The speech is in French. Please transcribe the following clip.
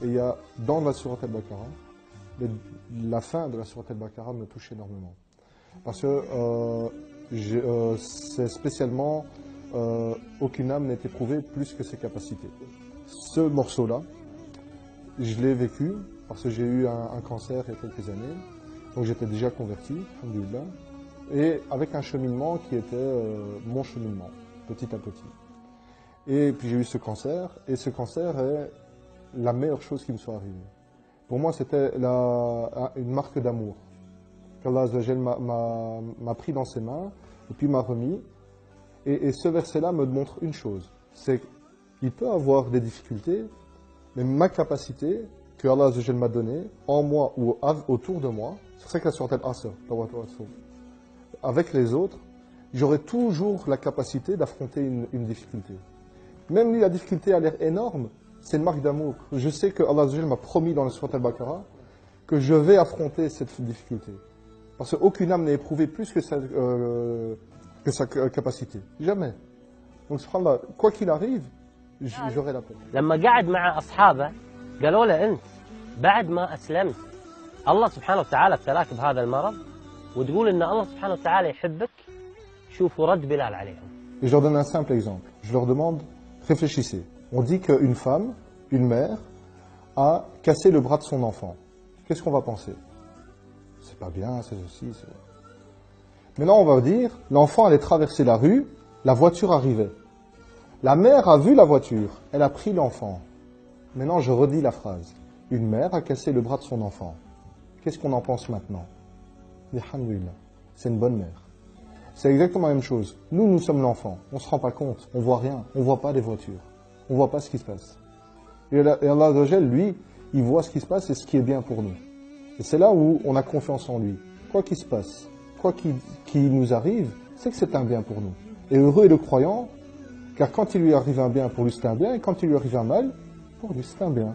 Et il y a dans la sourate al-Baqarah, la fin de la sourate al-Baqarah me touche énormément. Parce que c'est spécialement aucune âme n'est éprouvée plus que ses capacités. Ce morceau-là, je l'ai vécu parce que j'ai eu un cancer il y a quelques années. Donc j'étais déjà converti, alhamdoulilah, et avec un cheminement qui était mon cheminement, petit à petit. Et puis j'ai eu ce cancer, et ce cancer est la meilleure chose qui me soit arrivée. Pour moi, c'était une marque d'amour qu'Allah Azzawajal m'a pris dans ses mains et puis m'a remis. Et ce verset-là me montre une chose, c'est qu'il peut avoir des difficultés, mais ma capacité que Allah Azzawajal m'a donnée, en moi ou autour de moi, c'est pour ça que la sourate Al-Asr, avec les autres, j'aurai toujours la capacité d'affronter une difficulté. Même si la difficulté a l'air énorme, c'est une marque d'amour. Je sais que Allah Azzawajal m'a promis dans la sourate Al-Baqarah que je vais affronter cette difficulté. Parce qu'aucune âme n'est éprouvée plus que sa capacité. Jamais. Donc, subhanallah, quoi qu'il arrive, j'aurai la paix. لما قعد مع أصحابه قالوا له أنت بعد ما أسلمت الله سبحانه وتعالى ابتلاك بهذا المرض وتقول إن الله سبحانه وتعالى يحبك شوفوا رد بلال عليهم. Et je leur donne un simple exemple. Je leur demande, réfléchissez. On dit qu'une femme, une mère, a cassé le bras de son enfant. Qu'est-ce qu'on va penser? C'est pas bien, c'est ceci, c'est... Maintenant, on va dire, l'enfant allait traverser la rue, la voiture arrivait. La mère a vu la voiture, elle a pris l'enfant. Maintenant, je redis la phrase. Une mère a cassé le bras de son enfant. Qu'est-ce qu'on en pense maintenant? Alhamdoulilah, c'est une bonne mère. C'est exactement la même chose. Nous sommes l'enfant. On ne se rend pas compte, on ne voit rien, on ne voit pas les voitures. On ne voit pas ce qui se passe. Et Allah Azzawajal, lui, il voit ce qui se passe et ce qui est bien pour nous. Et c'est là où on a confiance en lui. Quoi qu'il se passe, quoi qu'il nous arrive, c'est que c'est un bien pour nous. Et heureux est le croyant, car quand il lui arrive un bien, pour lui c'est un bien, et quand il lui arrive un mal, pour lui c'est un bien.